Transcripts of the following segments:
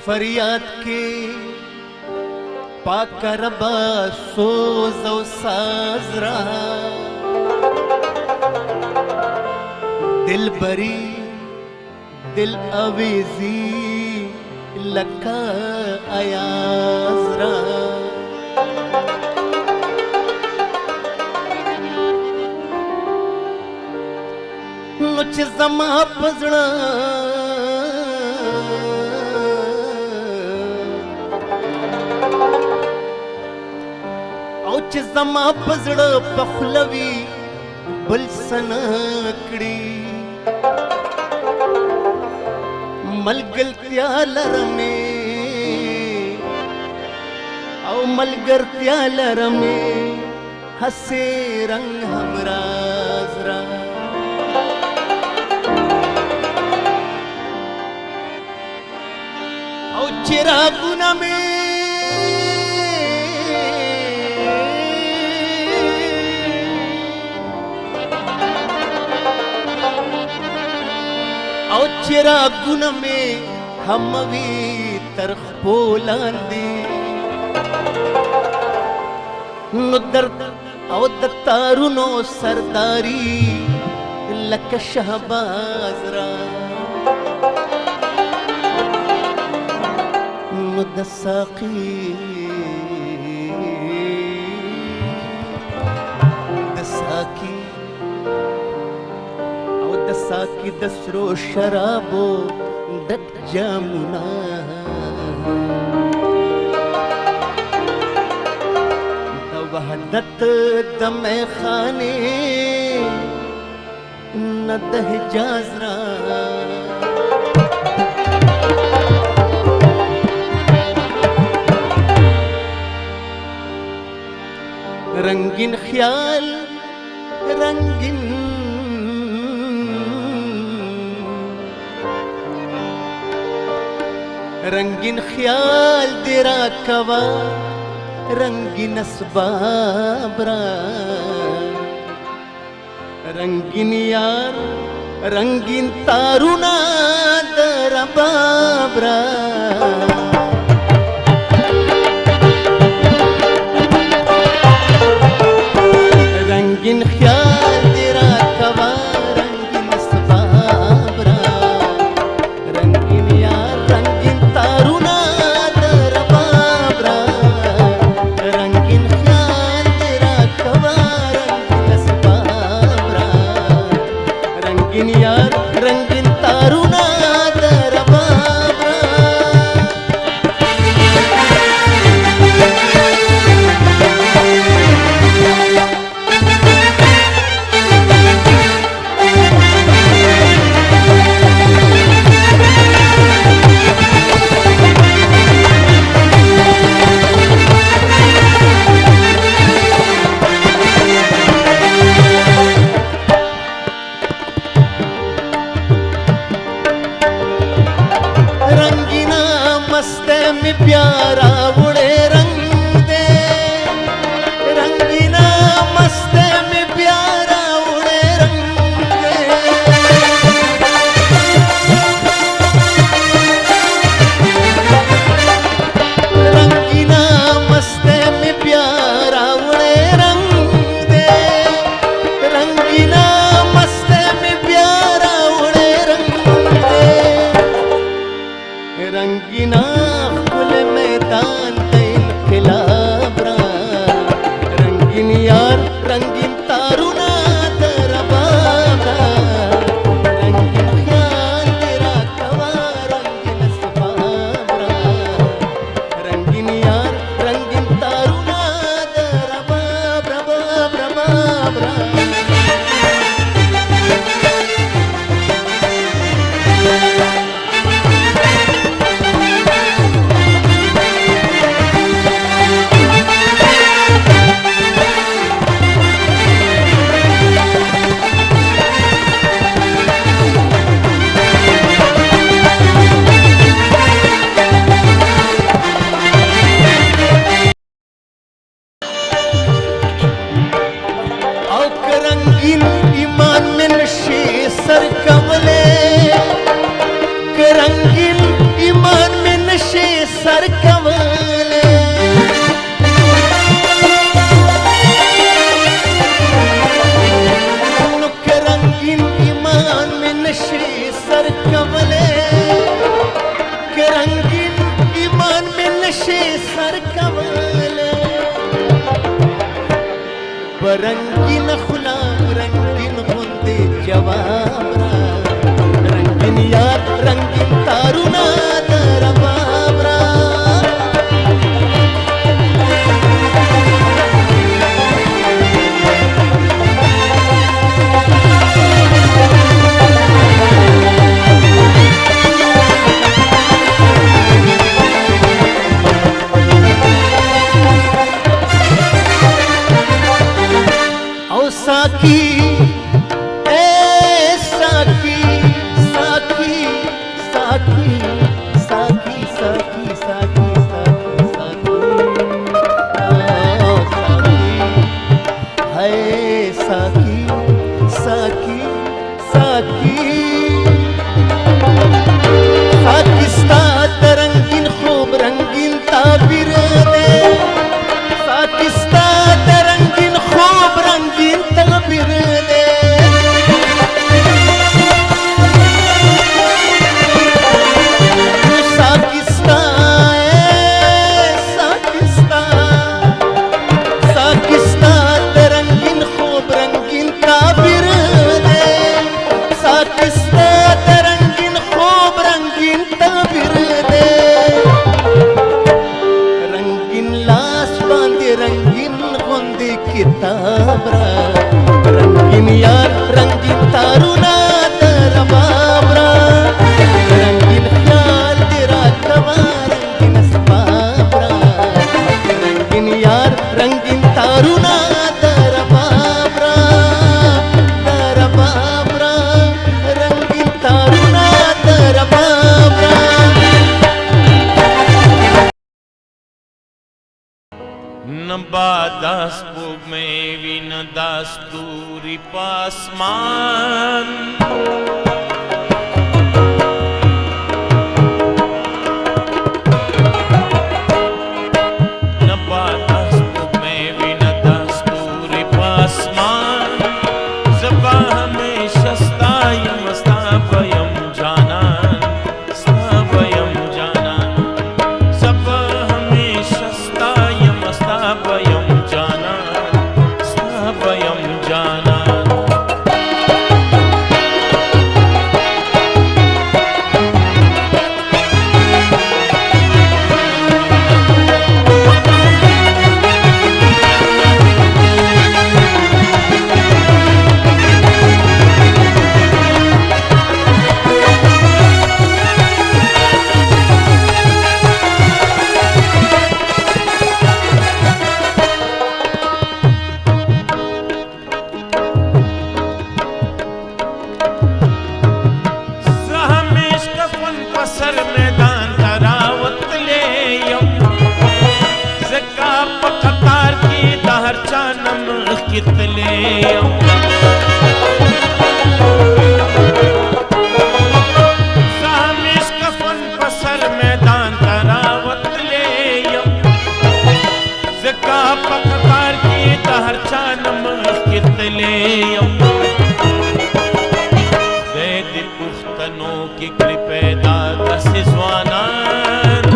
فریاد کې پاک ربا سوز او ساز را دل بری دل اویزی لکا ایاز را نو چې زما پزړه او چې زما پزړه پخلوي بل سنکړي ملګرتیا لرمه او ملګرتیا لرمه حسې رنگ همراز را او چراغونه مې او چراغونه مې هم وي تر خپو لاندې نو درد او د تارونو سرداري لکه شهباز را نو د ساقي د سرو شرابو ډک جامونه د وحدت د میخانې نه د حجاز را رنگین خیال رنگین خیال دی را کوا رنگین اسباب را رنگین یار رنگین تارونا در رباب را رنگین خیال دی را کوا رنگین اسباب را رنگین یار رنگین تارونا در رباب را رنگین خیال دی را کوا رنگین اسباب را رنگین یار رنگین تارونا در رباب را रंगीन खुला रंगीन होंदे जवाबरा रंगीन यार रंगीन तारुना दरबाबरा साकी ए साकी साकी साकी साकी साकी साकी साकी साकी है साकी साकी साकी साकिस्ता रंगीन खूब रंगीन ताबीर दे साकिस्ता रंगीन खूब रंगीन ताबीर दे साकिस्ता साकिस्ता साकिस्ता रंगीन खूब रंगीन ताबीर दे साकिस्ता रंगीन खूब रंगीन ताबीर दे रंगीन लाश बांधे रंगीन होंदे किताबरा रंगीन यार रंगीन तारुना दरबाबरा रंगीन ख्याल तेरा कवा रंगीन असबाबरा रंगीन यार रंगीन तारुना दरबाबरा दरबाबरा रंगीन तारुना दरबाबरा न बादास में भी न दास दूरी पासमान न बादास में भी न दास दूरी पासमान जबा हमेशा स्तायम स्ताबयम जानान स्ताबयम जानान सब हमेशा स्तायम स्ताबयम जानान स्ताबयम जानान हमेश कफन पसर मैदान तरावत ले यम ज़का पकतार की दहर चानम कितले यम हमेश कफन पसर मैदान तरावत ले यम ज़का पकतार की दहर चानम कितले यम पुख्तनों की पैदा दस ज़वानान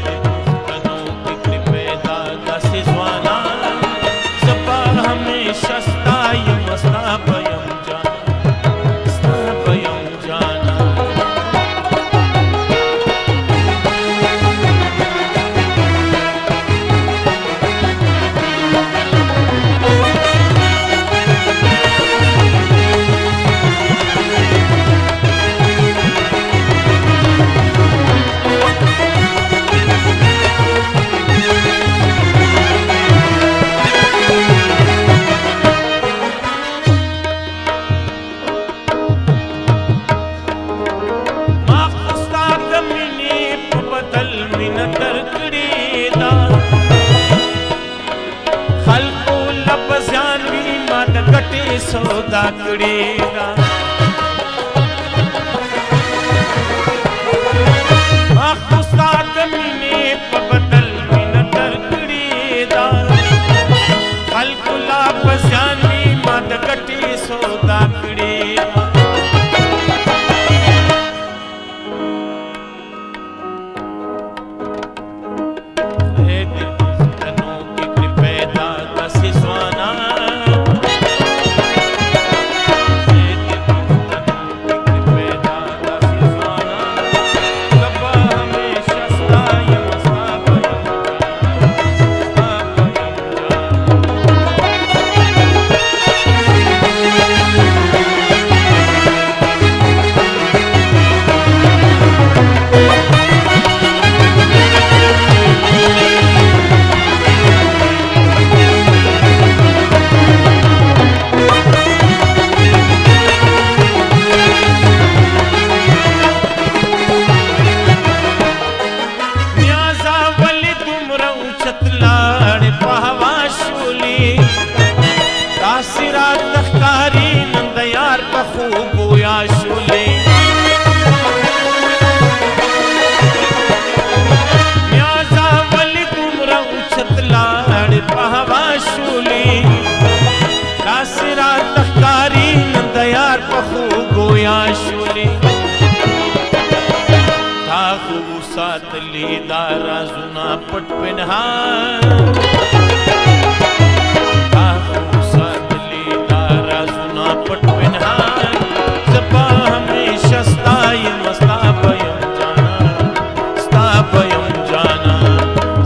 पुख्तनों की पैदा दस ज़वानान सबा हमेशा स्तायम स्ताबयम जाना स्ताबयम जाना सौदा कड़ेगा उस्ताद मीने बदल मिन तरकड़ेगा खलकुला बजानी मद कटे सौदा कड़ेगा पट पिन्हान राजुना पट पिन्हान जपा हमेशा स्तायम स्तापयम जाना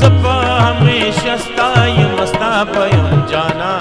जपा हमेशा स्तायम स्तापयम जाना